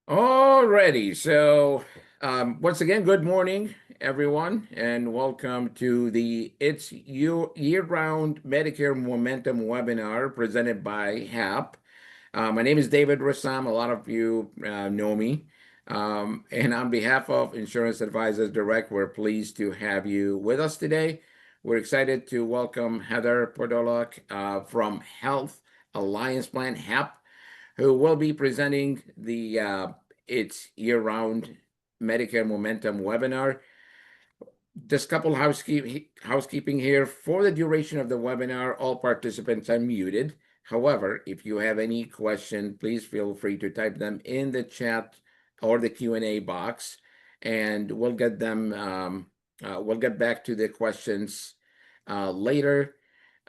Alrighty, so once again, good morning, everyone, and welcome to the It's Year-Round Medicare Momentum webinar presented by HAP. My name is David Rassam. A lot of you know me. And on behalf of Insurance Advisors Direct, we're pleased to have you with us today. We're excited to welcome Heather Podolak from Health Alliance Plan, HAP, who will be presenting the It's Year-Round Medicare Momentum webinar. Just couple housekeeping here. For the duration of the webinar, all participants are muted. However, if you have any question, please feel free to type them in the chat or the Q&A box, and we'll get them. We'll get back to the questions later.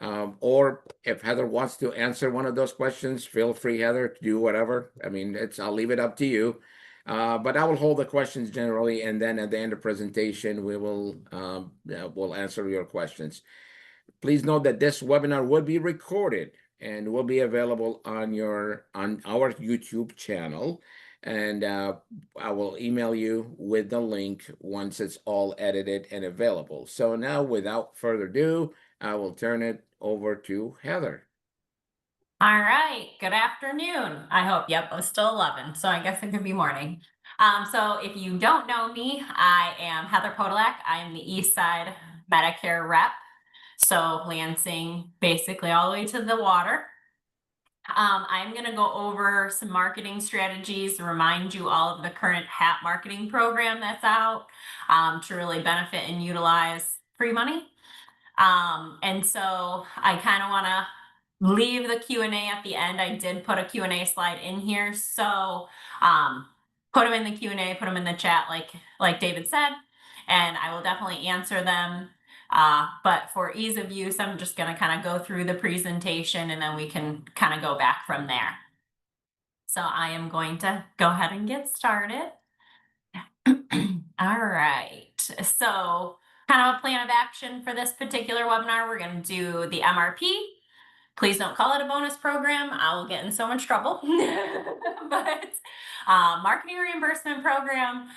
Or if Heather wants to answer one of those questions, feel free, Heather, to do whatever. I mean, I'll leave it up to you. But I will hold the questions generally, and then at the end of presentation, we'll answer your questions. Please note that this webinar will be recorded and will be available on our YouTube channel. And I will email you with the link once it's all edited and available. So now, without further ado, I will turn it over to Heather. All right, good afternoon. I hope, yep, it was still 11, so I guess it could be morning. So if you don't know me, I am Heather Podolak. I am the East Side Medicare rep. So Lansing, basically all the way to the water. I'm going to go over some marketing strategies, remind you all of the current HAP marketing program that's out to really benefit and utilize free money. And so I kind of want to leave the Q&A at the end. I did put a Q&A slide in here. So put them in the Q&A, put them in the chat like David said, and I will definitely answer them. But for ease of use, I'm just going to kind of go through the presentation and then we can kind of go back from there. So I am going to go ahead and get started. All right. So kind of a plan of action for this particular webinar. We're going to do the MRP. Please don't call it a bonus program. I will get in so much trouble. But marketing reimbursement program,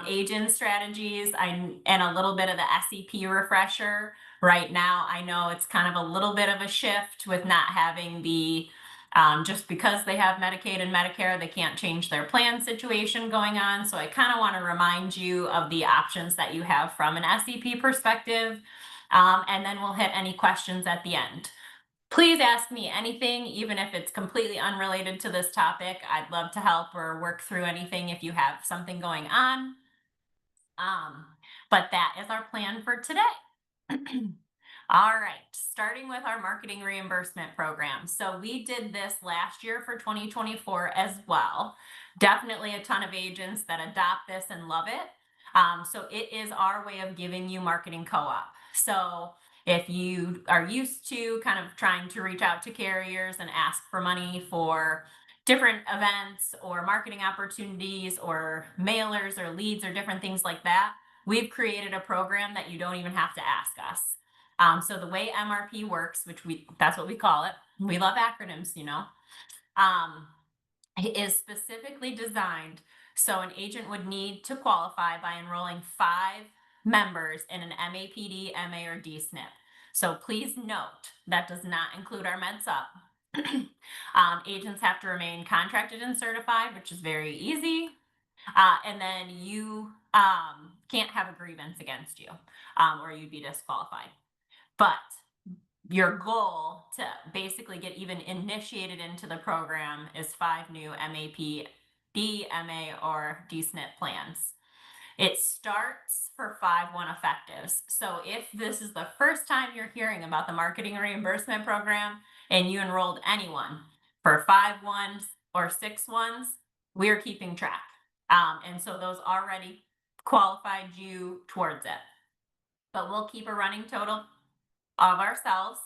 agent strategies, and a little bit of the SEP refresher. Right now, I know it's kind of a little bit of a shift with not having the, just because they have Medicaid and Medicare, they can't change their plan situation going on. So I kind of want to remind you of the options that you have from an SEP perspective. And then we'll hit any questions at the end. Please ask me anything, even if it's completely unrelated to this topic. I'd love to help or work through anything if you have something going on. But that is our plan for today. All right, starting with our marketing reimbursement program. So we did this last year for 2024 as well. Definitely a ton of agents that adopt this and love it. So it is our way of giving you marketing co-op. So if you are used to kind of trying to reach out to carriers and ask for money for different events or marketing opportunities or mailers or leads or different things like that, we've created a program that you don't even have to ask us. So the way MRP works, that's what we call it. We love acronyms, you know. It is specifically designed so an agent would need to qualify by enrolling 5 members in an MAPD, MA, or DSNP. So please note that does not include our Med Sup. Agents have to remain contracted and certified, which is very easy. And then you can't have a grievance against you or you'd be disqualified. But your goal to basically get even initiated into the program is 5 new MAP, B, MA, or DSNP plans. It starts for 5/1 effectives. So if this is the first time you're hearing about the marketing reimbursement program and you enrolled anyone for 5/1s or 6/1s, we're keeping track. And so those already qualified you towards it. But we'll keep a running total of ourselves.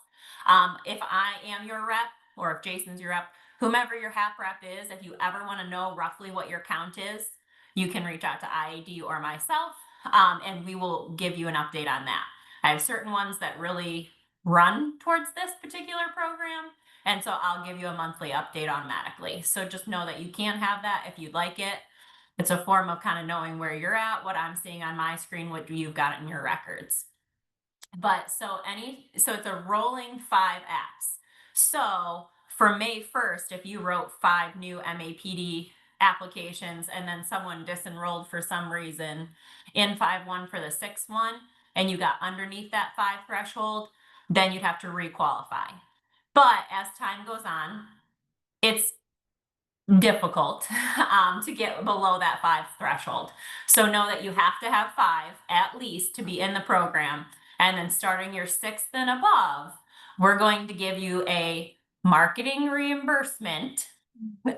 If I am your rep, or if Jason's your rep, whomever your HAP rep is, if you ever want to know roughly what your count is, you can reach out to IAD or myself, and we will give you an update on that. I have certain ones that really run towards this particular program, and so I'll give you a monthly update automatically. So just know that you can have that if you'd like it. It's a form of kind of knowing where you're at, what I'm seeing on my screen, what you've got in your records. But so it's a rolling 5X. So for May 1st, if you wrote 5 new MAPD applications and then someone disenrolled for some reason in 5/1 for the 6th one, and you got underneath that 5 threshold, then you'd have to requalify. But as time goes on, it's difficult to get below that 5 threshold. So know that you have to have 5 at least to be in the program. And then starting your 6th and above, we're going to give you a marketing reimbursement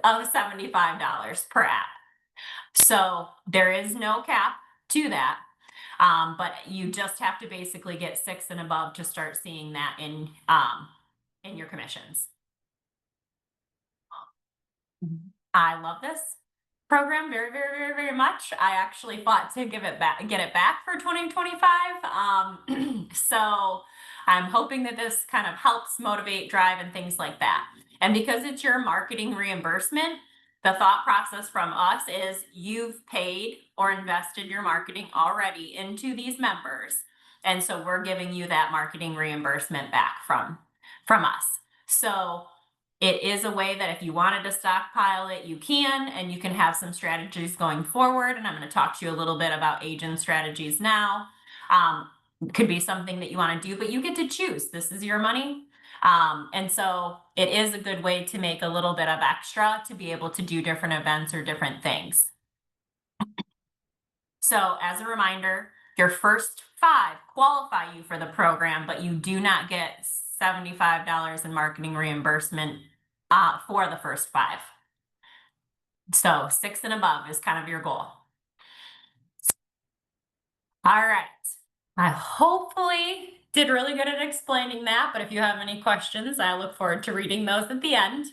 of $75 per app. So there is no cap to that. But you just have to basically get 6 and above to start seeing that in your commissions. I love this program very, very, very, very much. I actually fought to get it back for 2025. So I'm hoping that this kind of helps motivate, drive, and things like that. And because it's your marketing reimbursement, the thought process from us is you've paid or invested your marketing already into these members. And so we're giving you that marketing reimbursement back from us. So it is a way that if you wanted to stockpile it, you can, and you can have some strategies going forward. And I'm going to talk to you a little bit about agent strategies now. It could be something that you want to do, but you get to choose. This is your money. And so it is a good way to make a little bit of extra to be able to do different events or different things. So as a reminder, your first 5 qualify you for the program, but you do not get $75 in marketing reimbursement for the first 5. So 6 and above is kind of your goal. All right. I hopefully did really good at explaining that, but if you have any questions, I look forward to reading those at the end.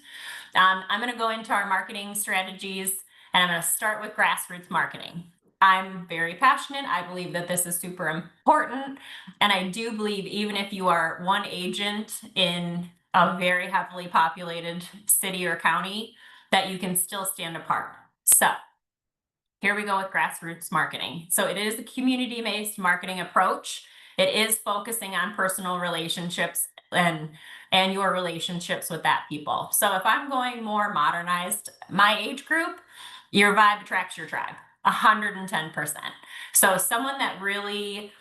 I'm going to go into our marketing strategies, and I'm going to start with grassroots marketing. I'm very passionate. I believe that this is super important. And I do believe even if you are one agent in a very heavily populated city or county, that you can still stand apart. So here we go with grassroots marketing. So it is a community-based marketing approach. It is focusing on personal relationships and your relationships with that people. So if I'm going more modernized, my age group, your vibe attracts your tribe, 110%. So someone that really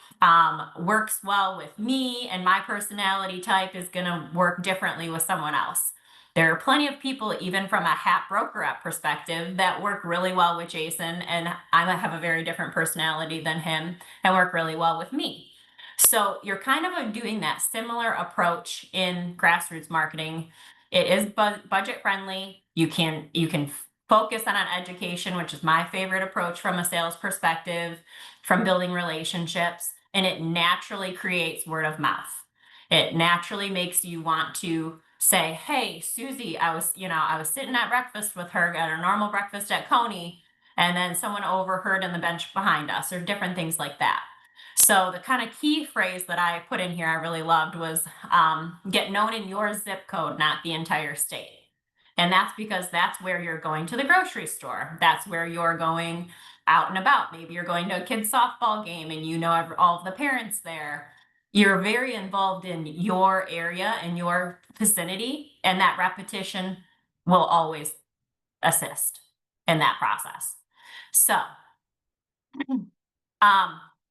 works well with me and my personality type is going to work differently with someone else. There are plenty of people, even from a HAP broker app perspective, that work really well with Jason, and I have a very different personality than him and work really well with me. So you're kind of doing that similar approach in grassroots marketing. It is budget friendly. You can focus on education, which is my favorite approach from a sales perspective, from building relationships, and it naturally creates word of mouth. It naturally makes you want to say, hey, Susie, I was sitting at breakfast with her at a normal breakfast at Coney, and then someone overheard in the bench behind us, or different things like that. So the kind of key phrase that I put in here I really loved was get known in your zip code, not the entire state. And that's because that's where you're going to the grocery store. That's where you're going out and about. Maybe you're going to a kid's softball game and you know all of the parents there. You're very involved in your area and your vicinity, and that repetition will always assist in that process. So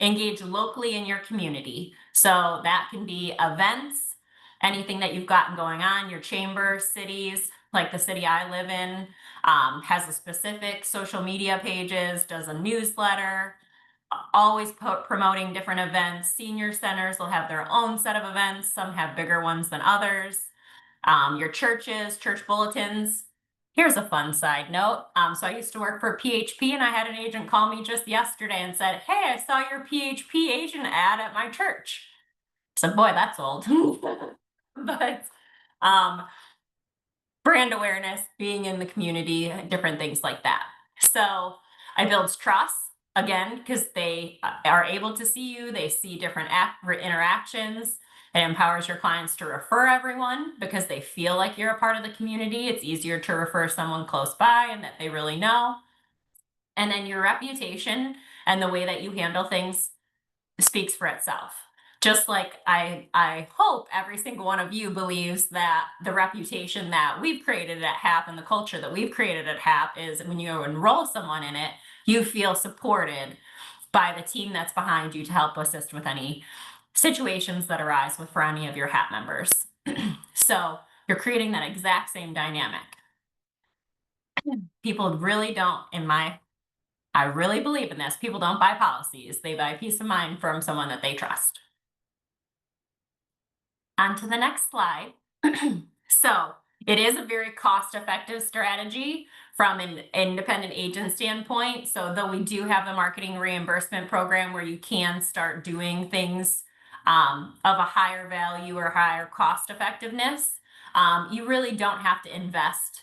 engage locally in your community. So that can be events, anything that you've gotten going on, your chamber, cities, like the city I live in, has a specific social media pages, does a newsletter, always promoting different events. Senior centers will have their own set of events. Some have bigger ones than others. Your churches, church bulletins. Here's a fun side note. So I used to work for PHP, and I had an agent call me just yesterday and said, hey, I saw your PHP agent ad at my church. I said, boy, that's old. But brand awareness, being in the community, different things like that. So I build trust, again, because they are able to see you. They see different interactions. It empowers your clients to refer everyone because they feel like you're a part of the community. It's easier to refer someone close by and that they really know. And then your reputation and the way that you handle things speaks for itself. Just like I hope every single one of you believes that the reputation that we've created at HAP and the culture that we've created at HAP is when you enroll someone in it, you feel supported by the team that's behind you to help assist with any situations that arise for any of your HAP members. So you're creating that exact same dynamic. People really don't, I really believe in this. People don't buy policies. They buy peace of mind from someone that they trust. On to the next slide. So it is a very cost-effective strategy from an independent agent standpoint. So though we do have the marketing reimbursement program where you can start doing things of a higher value or higher cost effectiveness, you really don't have to invest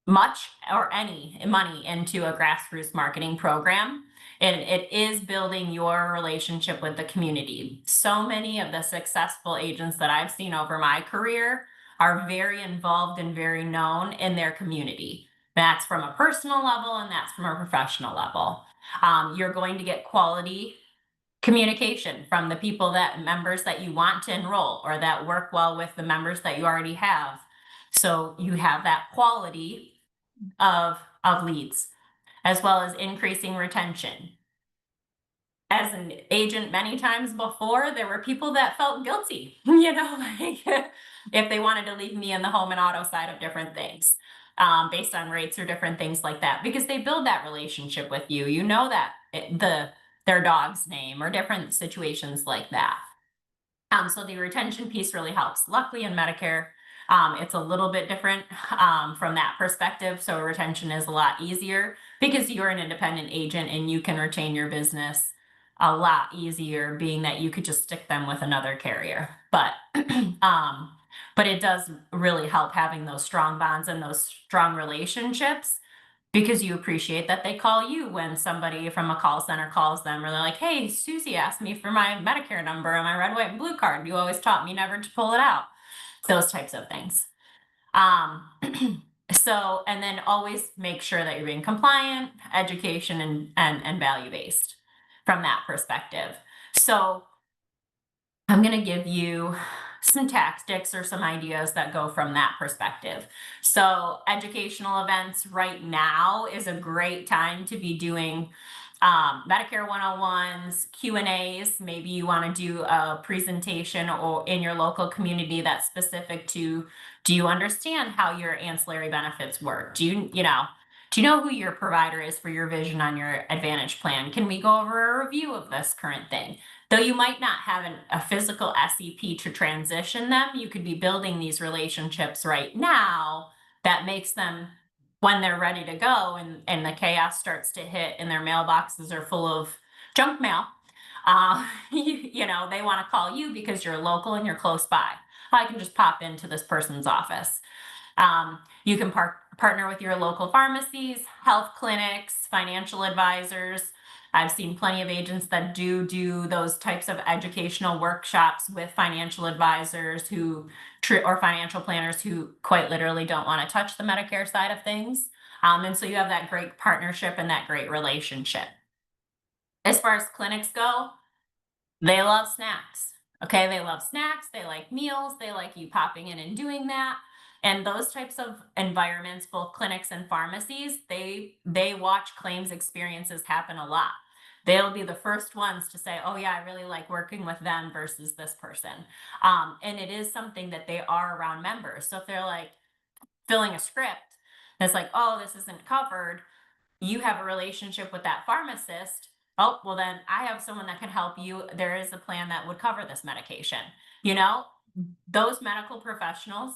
much or any money into a grassroots marketing program. And it is building your relationship with the community. So many of the successful agents that I've seen over my career are very involved and very known in their community. That's from a personal level and that's from a professional level. You're going to get quality communication from the people members that you want to enroll or that work well with the members that you already have. So you have that quality of leads, as well as increasing retention. As an agent, many times before, there were people that felt guilty, like if they wanted to leave me in the home and auto side of different things, based on rates or different things like that, because they build that relationship with you. You know that their dog's name or different situations like that. So the retention piece really helps. Luckily in Medicare, it's a little bit different from that perspective. So retention is a lot easier because you're an independent agent and you can retain your business a lot easier, being that you could just stick them with another carrier. But it does really help having those strong bonds and those strong relationships, because you appreciate that they call you when somebody from a call center calls them, or they're like, hey, Susie asked me for my Medicare number and my red, white, and blue card. You always taught me never to pull it out. Those types of things. So, and then always make sure that you're being compliant, education, and value-based from that perspective. So I'm going to give you some tactics or some ideas that go from that perspective. So educational events right now is a great time to be doing Medicare 101s, Q&As. Maybe you want to do a presentation or in your local community that's specific to, do you understand how your ancillary benefits work? Do you know who your provider is for your vision on your Advantage plan? Can we go over a review of this current thing? Though you might not have a physical SEP to transition them, you could be building these relationships right now that makes them, when they're ready to go and the chaos starts to hit and their mailboxes are full of junk mail, they want to call you because you're local and you're close by. I can just pop into this person's office. You can partner with your local pharmacies, health clinics, financial advisors. I've seen plenty of agents that do those types of educational workshops with financial advisors or financial planners who quite literally don't want to touch the Medicare side of things. And so you have that great partnership and that great relationship. As far as clinics go, they love snacks. Okay, they love snacks, they like meals, they like you popping in and doing that. And those types of environments, both clinics and pharmacies, they watch claims experiences happen a lot. They'll be the first ones to say, oh yeah, I really like working with them versus this person. And it is something that they are around members. So if they're like filling a script, and it's like, oh, this isn't covered, you have a relationship with that pharmacist. Oh, well, then I have someone that can help you. There is a plan that would cover this medication. Those medical professionals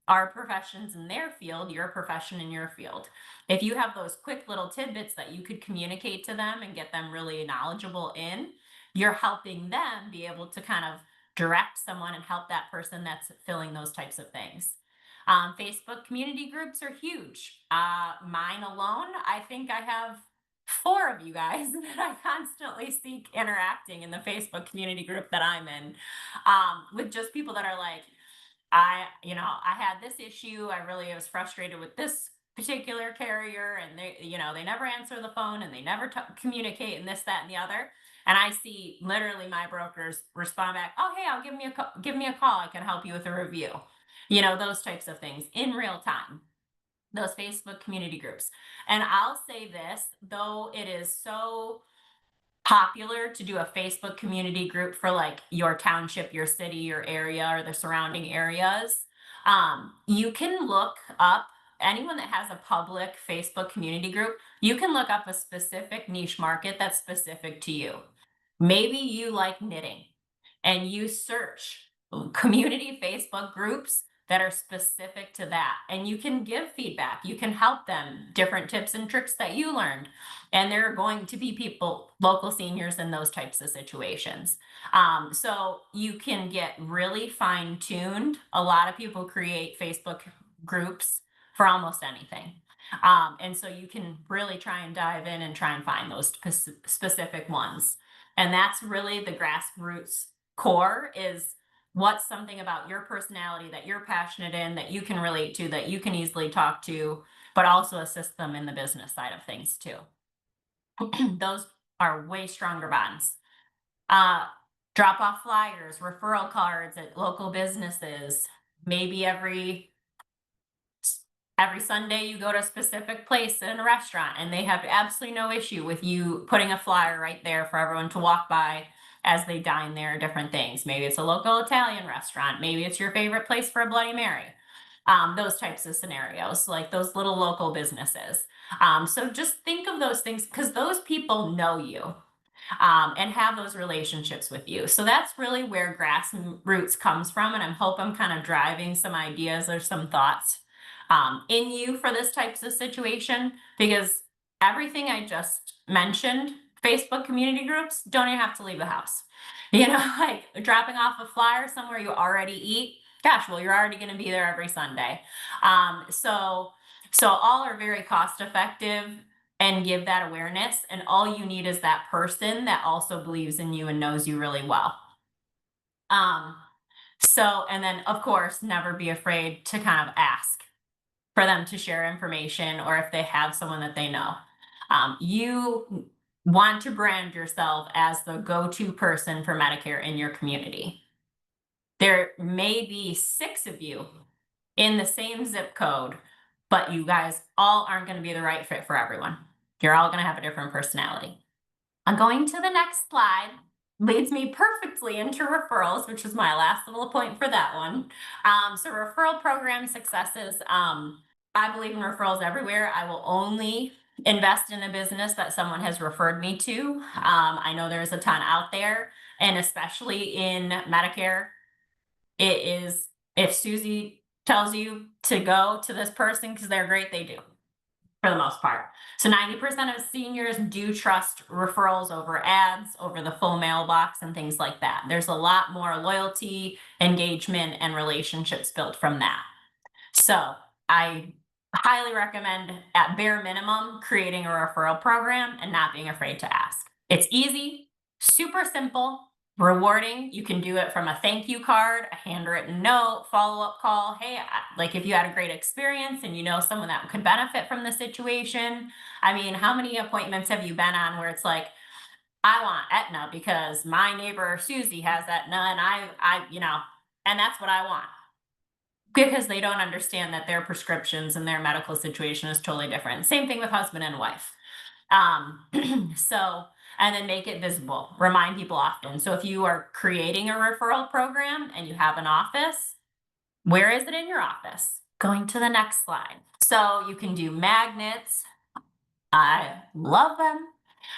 are professions in their field, you're a profession in your field. If you have those quick little tidbits that you could communicate to them and get them really knowledgeable you're helping them be able to kind of direct someone and help that person that's filling those types of things. Facebook community groups are huge. Mine alone, I think I have 4 of you guys that I constantly see interacting in the Facebook community group that I'm in, with just people that are like, I had this issue. I really was frustrated with this particular carrier, and they never answer the phone and they never communicate and this, that, and the other. And I see literally my brokers respond back, oh, hey, I'll give me a call. I can help you with a review. Those types of things in real time, those Facebook community groups. And I'll say this, though it is so popular to do a Facebook community group for like your township, your city, your area, or the surrounding areas. You can look up anyone that has a public Facebook community group. You can look up a specific niche market that's specific to you. Maybe you like knitting and you search community Facebook groups that are specific to that, and you can give feedback. You can help them, different tips and tricks that you learned. And there are going to be people, local seniors, in those types of situations. So you can get really fine tuned. A lot of people create Facebook groups for almost anything. And so you can really try and dive in and try and find those specific ones. And that's really the grassroots core, is what's something about your personality that you're passionate in, that you can relate to, that you can easily talk to, but also assist them in the business side of things too. Those are way stronger bonds. Drop off flyers, referral cards at local businesses. Maybe every Sunday you go to a specific place in a restaurant and they have absolutely no issue with you putting a flyer right there for everyone to walk by as they dine there, different things. Maybe it's a local Italian restaurant. Maybe it's your favorite place for a Bloody Mary. Those types of scenarios, like those little local businesses. So just think of those things, because those people know you and have those relationships with you. So that's really where grassroots comes from. And I hope I'm kind of driving some ideas or some thoughts in you for this types of situation, because everything I just mentioned, Facebook community groups, don't even have to leave the house. Like dropping off a flyer somewhere you already eat. Gosh, well, you're already going to be there every Sunday. So all are very cost effective and give that awareness. And all you need is that person that also believes in you and knows you really well. And then of course, never be afraid to kind of ask for them to share information, or if they have someone that they know. You want to brand yourself as the go-to person for Medicare in your community. There may be 6 of you in the same zip code, but you guys all aren't going to be the right fit for everyone. You're all going to have a different personality. I'm going to the next slide. Leads me perfectly into referrals, which is my last little point for that one. So referral program successes. I believe in referrals everywhere. I will only invest in a business that someone has referred me to. I know there's a ton out there, and especially in Medicare, it is, if Susie tells you to go to this person because they're great, they do, for the most part. So 90% of seniors do trust referrals over ads, over the full mailbox and things like that. There's a lot more loyalty, engagement, and relationships built from that. So I highly recommend, at bare minimum, creating a referral program and not being afraid to ask. It's easy, super simple, rewarding. You can do it from a thank you card, a handwritten note, follow-up call. Hey, like if you had a great experience and you know someone that could benefit from the situation. I mean, how many appointments have you been on where it's like, I want Aetna because my neighbor Susie has Aetna, and and that's what I want. Because they don't understand that their prescriptions and their medical situation is totally different. Same thing with husband and wife. And then make it visible, remind people often. So if you are creating a referral program and you have an office, where is it in your office? Going to the next slide. So you can do magnets. I love them.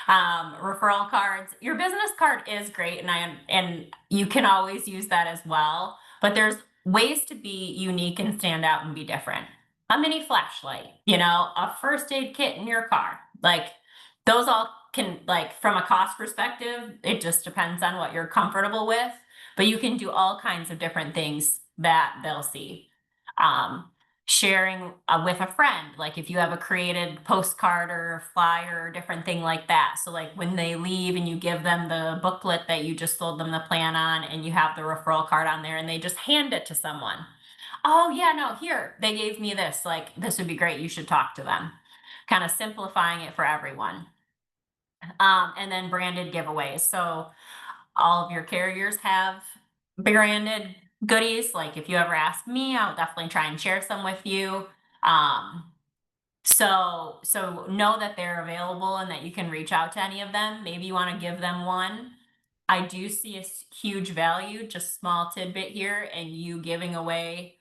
Referral cards. Your business card is great, and you can always use that as well. But there's ways to be unique and stand out and be different. A mini flashlight, a first aid kit in your car. Like those all can, like from a cost perspective, it just depends on what you're comfortable with. But you can do all kinds of different things that they'll see. Sharing with a friend, like if you have a created postcard or flyer or different thing like that. So like when they leave and you give them the booklet that you just sold them the plan on, and you have the referral card on there, and they just hand it to someone. oh yeah, no, here, they gave me this, like, this would be great, you should talk to them. Kind of simplifying it for everyone. And then branded giveaways. So all of your carriers have branded goodies. Like if you ever ask me, I'll definitely try and share some with you. Um, so know that they're available and that you can reach out to any of them. Maybe you want to give them one. I do see a huge value, just small tidbit here, and you giving away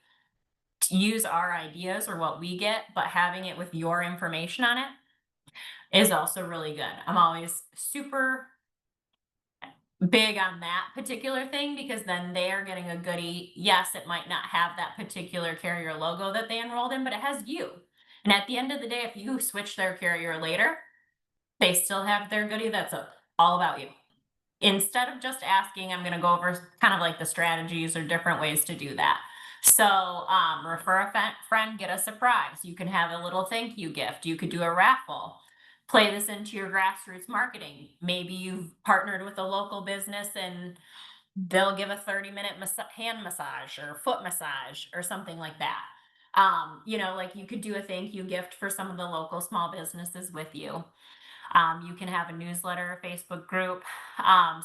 to use our ideas or what we get, but having it with your information on it is also really good. I'm always super big on that particular thing because then they are getting a goodie. Yes, it might not have that particular carrier logo that they enrolled in, but it has you. And at the end of the day, if you switch their carrier later, they still have their goodie that's all about you. Instead of just asking, I'm going to go over kind of like the strategies or different ways to do that. So, refer a friend, get a surprise. You can have a little thank you gift. You could do a raffle. Play this into your grassroots marketing. Maybe you've partnered with a local business and they'll give a 30-minute hand massage or foot massage or something like that. Like you could do a thank you gift for some of the local small businesses with you. You can have a newsletter, a Facebook group,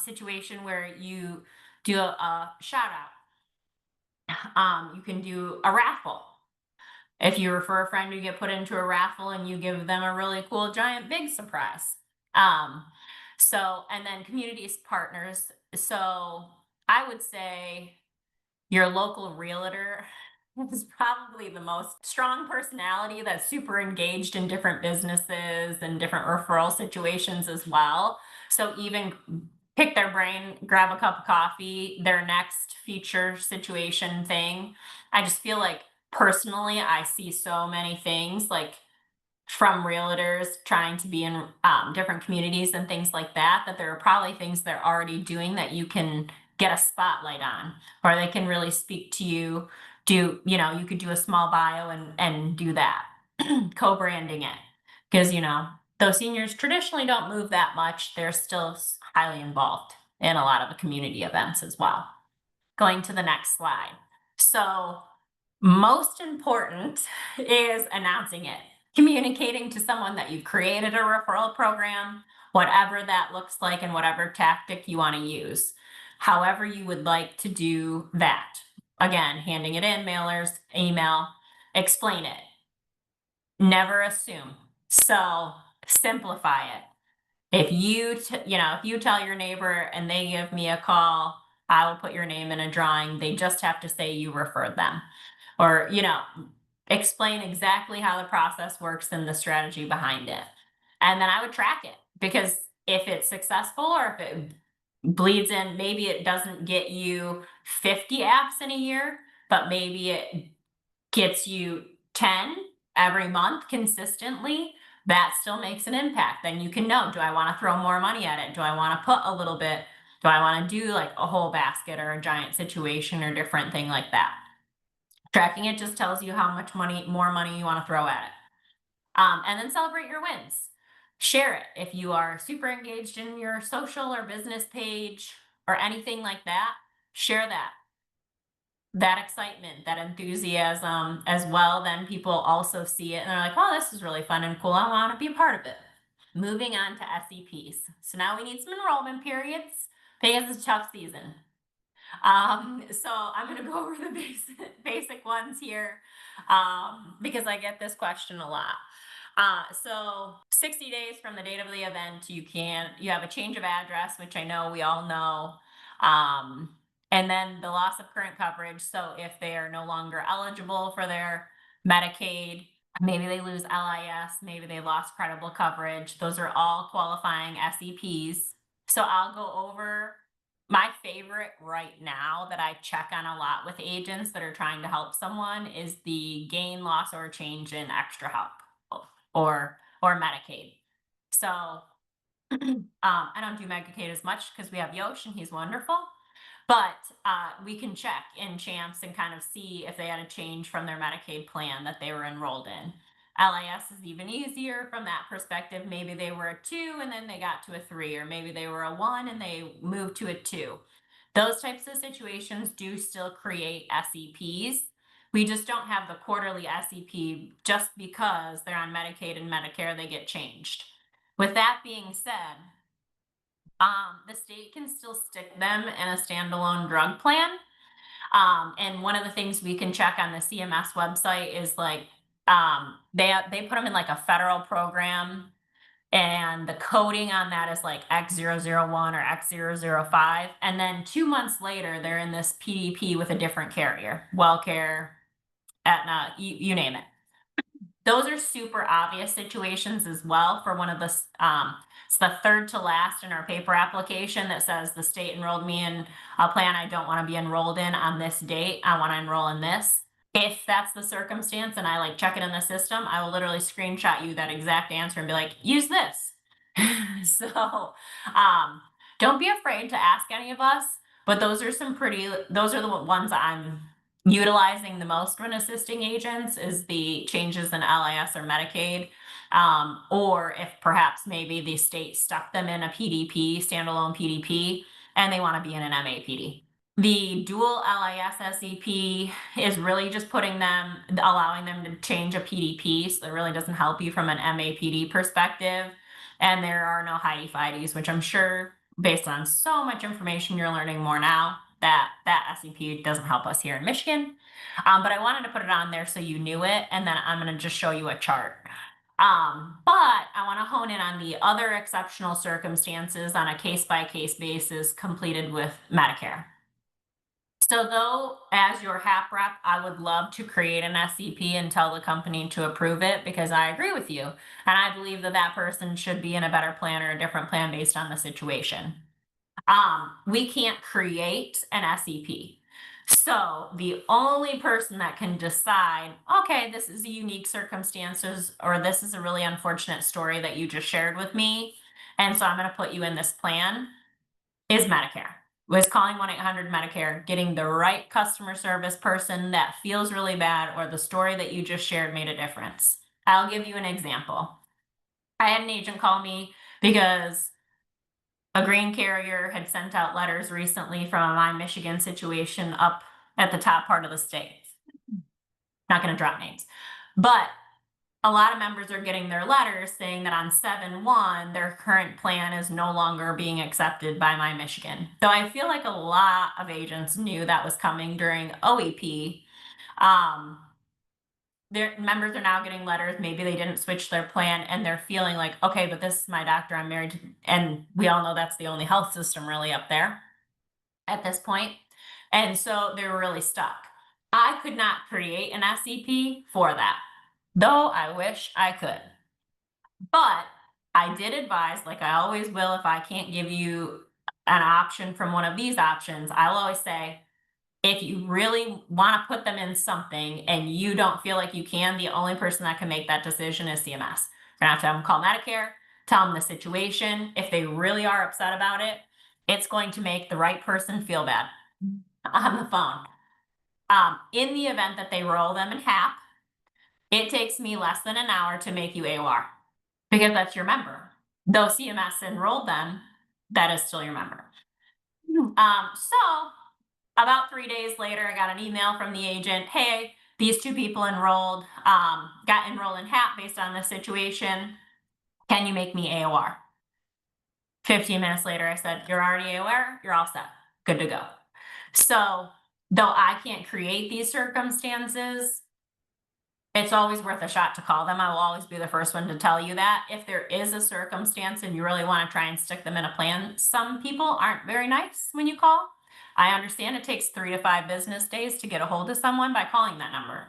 situation where you do a shout out. You can do a raffle. If you refer a friend, you get put into a raffle and you give them a really cool, giant, big surprise. Um, and then communities partners. So I would say your local realtor is probably the most strong personality that's super engaged in different businesses and different referral situations as well. So even pick their brain, grab a cup of coffee, their next feature situation thing. I just feel like personally, I see so many things like from realtors trying to be in different communities and things like that, that there are probably things they're already doing that you can get a spotlight on, or they can really speak to you. You could do a small bio and do that, co-branding it. Because, those seniors traditionally don't move that much. They're still highly involved in a lot of the community events as well. Going to the next slide. So most important is announcing it, communicating to someone that you've created a referral program, whatever that looks like, and whatever tactic you want to use. However, you would like to do that. Again, handing it in, mailers, email, explain it. Never assume. So simplify it. If you tell your neighbor and they give me a call, I will put your name in a drawing. They just have to say you referred them, or explain exactly how the process works and the strategy behind it. And then I would track it, because if it's successful or if it bleeds in, maybe it doesn't get you 50 apps in a year, but maybe it gets you 10 every month consistently. That still makes an impact. Then you can know, do I want to throw more money at it? Do I want to put a little bit? Do I want to do like a whole basket or a giant situation or different thing like that? Tracking it just tells you how much more money you want to throw at it. And then celebrate your wins. Share it. If you are super engaged in your social or business page or anything like that, share that excitement, that enthusiasm as well. Then people also see it and they're like, oh, this is really fun and cool. I want to be a part of it. Moving on to SEPs. So now we need some enrollment periods because it's a tough season. So I'm going to go over the basic ones here, because I get this question a lot. So 60 days from the date of the event, you have a change of address, which I know we all know. And then the loss of current coverage. So if they are no longer eligible for their Medicaid, maybe they lose LIS, maybe they lost credible coverage. Those are all qualifying SEPs. So I'll go over my favorite right now that I check on a lot with agents that are trying to help someone is the gain, loss, or change in extra help or Medicaid. So I don't do Medicaid as much because we have Yosh and he's wonderful. But we can check in CHAMPS and kind of see if they had a change from their Medicaid plan that they were enrolled in. LIS is even easier from that perspective. Maybe they were a 2 and then they got to a 3, or maybe they were a 1 and they moved to a 2. Those types of situations do still create SEPs. We just don't have the quarterly SEP just because they're on Medicaid and Medicare, they get changed. With that being said, the state can still stick them in a standalone drug plan. And one of the things we can check on the CMS website is like, they put them in like a federal program, and the coding on that is like X001 or X005. And then 2 months later, they're in this PDP with a different carrier, WellCare, Aetna, you name it. Those are super obvious situations as well for one of the, it's the third to last in our paper application that says the state enrolled me in a plan I don't want to be enrolled in on this date. I want to enroll in this. If that's the circumstance and I like check it in the system, I will literally screenshot you that exact answer and be like, use this. So, don't be afraid to ask any of us, but those are the ones I'm utilizing the most when assisting agents is the changes in LIS or Medicaid, or if perhaps maybe the state stuck them in a PDP, standalone PDP, and they want to be in an MAPD. The dual LIS SEP is really just allowing them to change a PDP, so it really doesn't help you from an MAPD perspective. And there are no HIDE-FIDEs, which I'm sure, based on so much information you're learning more now, that SEP doesn't help us here in Michigan. But I wanted to put it on there so you knew it, and then I'm going to just show you a chart. But I want to hone in on the other exceptional circumstances on a case-by-case basis completed with Medicare. So though, as your HAP rep, I would love to create an SEP and tell the company to approve it because I agree with you. And I believe that that person should be in a better plan or a different plan based on the situation. We can't create an SEP. So the only person that can decide, okay, this is a unique circumstances, or this is a really unfortunate story that you just shared with me, and so I'm going to put you in this plan, is Medicare. Was calling 1-800-Medicare, getting the right customer service person that feels really bad, or the story that you just shared made a difference. I'll give you an example. I had an agent call me because a grain carrier had sent out letters recently from my Michigan situation up at the top part of the state. Not going to drop names, but a lot of members are getting their letters saying that on 7/1, their current plan is no longer being accepted by my Michigan. Though I feel like a lot of agents knew that was coming during OEP. Their members are now getting letters. Maybe they didn't switch their plan and they're feeling like, okay, but this is my doctor I'm married to. And we all know that's the only health system really up there at this point. And so they were really stuck. I could not create an SEP for that, though I wish I could. But I did advise, like I always will, if I can't give you an option from one of these options, I'll always say, if you really want to put them in something and you don't feel like you can, the only person that can make that decision is CMS. You're gonna have to have them call Medicare, tell them the situation. If they really are upset about it, it's going to make the right person feel bad on the phone. In the event that they roll them in HAP, it takes me less than an hour to make you AOR because that's your member. Though CMS enrolled them, that is still your member. So about 3 days later, I got an email from the agent. Hey, these two people enrolled, got enrolled in HAP based on this situation. Can you make me AOR? 15 minutes later, I said, you're already AOR, you're all set, good to go. So though I can't create these circumstances, it's always worth a shot to call them. I will always be the first one to tell you that. If there is a circumstance and you really want to try and stick them in a plan, some people aren't very nice when you call. I understand it takes 3 to 5 business days to get a hold of someone by calling that number.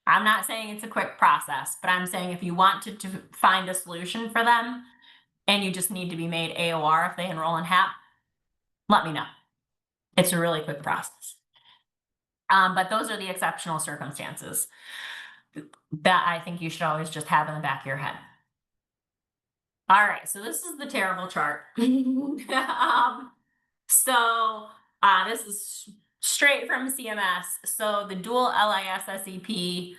I'm not saying it's a quick process, but I'm saying if you want to find a solution for them and you just need to be made AOR if they enroll in HAP, let me know. It's a really quick process. But those are the exceptional circumstances that I think you should always just have in the back of your head. All right, so this is the terrible chart. This is straight from CMS. So the dual LIS SEP,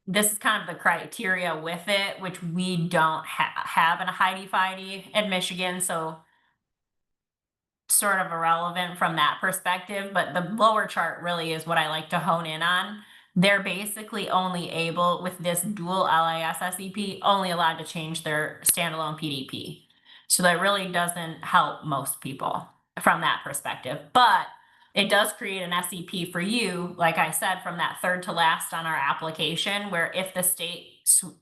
this is kind of the criteria with it, which we don't have in a HIDE-FIDE in Michigan. So sort of irrelevant from that perspective, but the lower chart really is what I like to hone in on. they're basically only able, with this dual LIS SEP, only allowed to change their standalone PDP. So that really doesn't help most people from that perspective. But it does create an SEP for you, like I said, from that third to last on our application, where if the state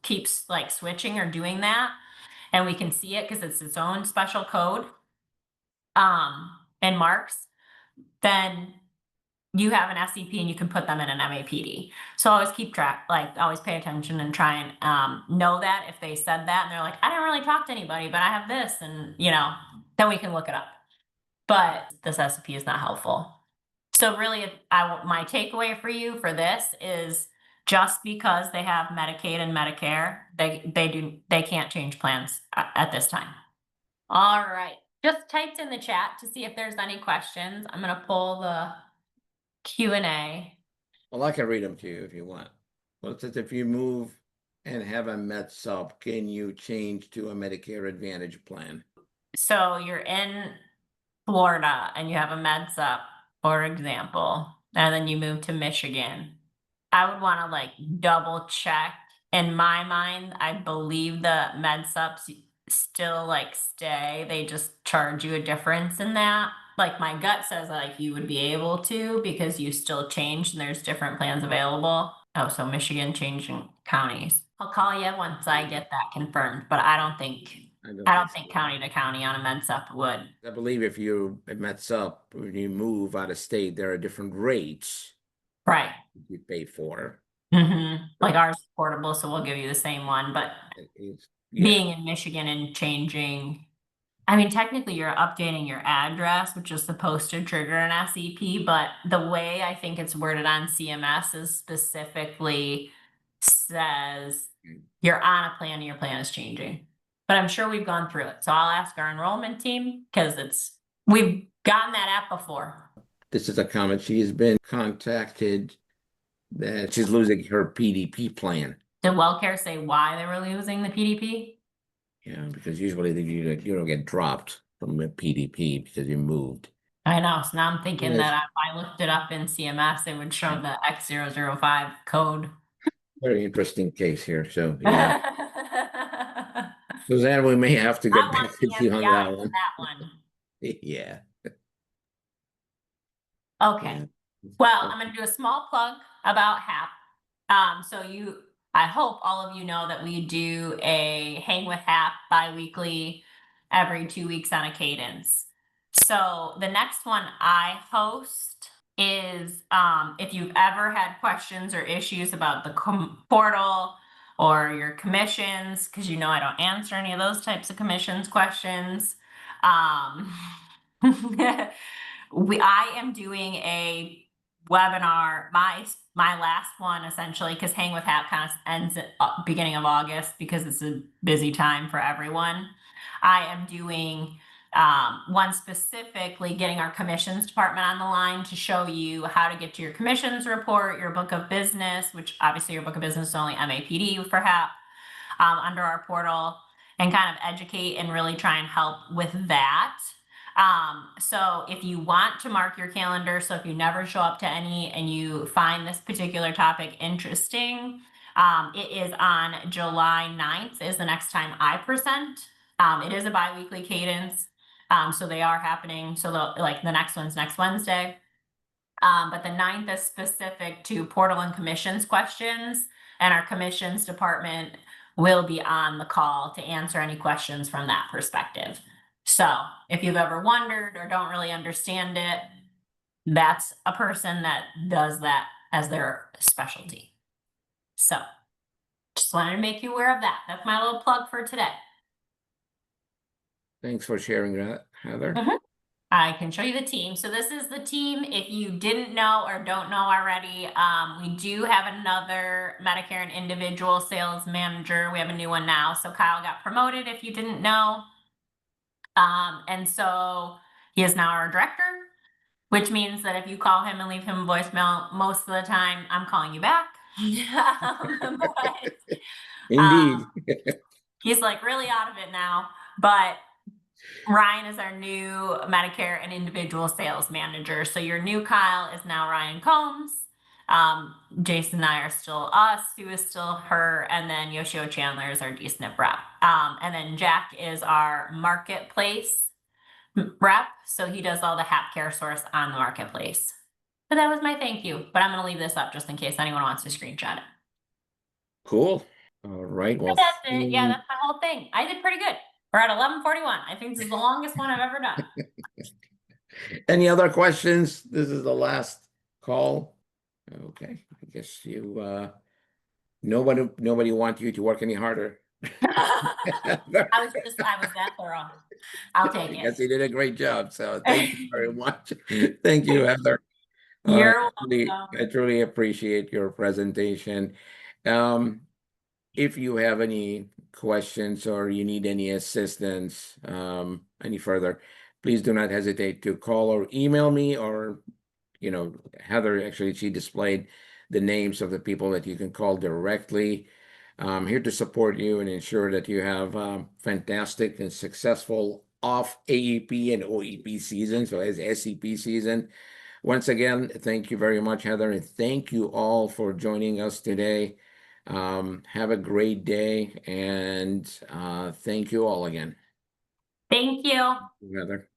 keeps like switching or doing that, and we can see it because it's its own special code, and marks, then you have an SEP and you can put them in an MAPD. So always keep track, like always pay attention and try and know that if they said that and they're like, I didn't really talk to anybody, but I have this, and then we can look it up. But this SEP is not helpful. So really, my takeaway for you for this is just because they have Medicaid and Medicare, they can't change plans at this time. All right, just typed in the chat to see if there's any questions. I'm gonna pull the Q&A. Well, I can read them to you if you want. Well, it says if you move and have a Med Sup, can you change to a Medicare Advantage plan? So you're in Florida and you have a Med Sup, for example, and then you move to Michigan. I would want to like double check. In my mind, I believe the Med Sups still like stay. They just charge you a difference in that. Like my gut says like you would be able to because you still change and there's different plans available. Oh, so Michigan changing counties. I'll call you once I get that confirmed, but I don't think county to county on a Med Sup would. I believe if you Med Sup, when you move out of state, there are different rates Right. you pay for. Like ours is portable, so we'll give you the same one, but being in Michigan and changing, I mean, technically you're updating your address, which is supposed to trigger an SEP, but the way I think it's worded on CMS is specifically says you're on a plan and your plan is changing. But I'm sure we've gone through it. So I'll ask our enrollment team because we've gotten that app before. This is a comment. She has been contacted that she's losing her PDP plan. Did WellCare say why they were losing the PDP? Yeah, because usually you don't get dropped from the PDP because you moved. I know. So now I'm thinking that if I looked it up in CMS, it would show the X005 code. Very interesting case here. So yeah. Suzanne, we may have to get back to you on that one. Yeah. Okay. Well, I'm going to do a small plug about HAP. I hope all of you know that we do a Hang with HAP bi-weekly every 2 weeks on a cadence. So the next one I host is if you've ever had questions or issues about the portal or your commissions, because I don't answer any of those types of commissions questions. I am doing a webinar, my last one essentially, because Hang with HAP kind of ends at beginning of August because it's a busy time for everyone. I am doing one specifically getting our commissions department on the line to show you how to get to your commissions report, your book of business, which obviously your book of business is only MAPD for HAP, under our portal, and kind of educate and really try and help with that. So if you want to mark your calendar, so if you never show up to any and you find this particular topic interesting, it is on July 9th is the next time I present. It is a bi-weekly cadence. So they are happening. So the next one's next Wednesday. But the 9th is specific to portal and commissions questions, and our commissions department will be on the call to answer any questions from that perspective. So if you've ever wondered or don't really understand it, that's a person that does that as their specialty. So just wanted to make you aware of that. That's my little plug for today. Thanks for sharing that, Heather. I can show you the team. So this is the team. If you didn't know or don't know already, we do have another Medicare and individual sales manager. We have a new one now. So Kyle got promoted, if you didn't know. And so he is now our director, which means that if you call him and leave him a voicemail, most of the time I'm calling you back. Indeed. He's like really out of it now, but Ryan is our new Medicare and individual sales manager. So your new Kyle is now Ryan Combs. Jason and I are still us, Sue is still her, and then Yoshio Chandler is our DSNP rep. And then Jack is our marketplace rep, so he does all the HAP care source on the marketplace. But that was my thank you, but I'm gonna leave this up just in case anyone wants to screenshot it. Cool. All right. Well, But that's it. Yeah, that's my whole thing. I did pretty good. We're at 11:41. I think this is the longest one I've ever done. any other questions? This is the last call. Okay. I guess nobody wants you to work any harder. I was that thorough. I'll take I it. guess you did a great job. So thank you very much. Thank you, Heather. You're I welcome. truly appreciate your presentation. If you have any questions or you need any assistance any further, please do not hesitate to call or email me, or Heather, actually, she displayed the names of the people that you can call directly. I'm here to support you and ensure that you have fantastic and successful off AEP and OEP season, so as SEP season. Once again, thank you very much, Heather, and thank you all for joining us today. Have a great day, and thank you all again. Thank you. Heather.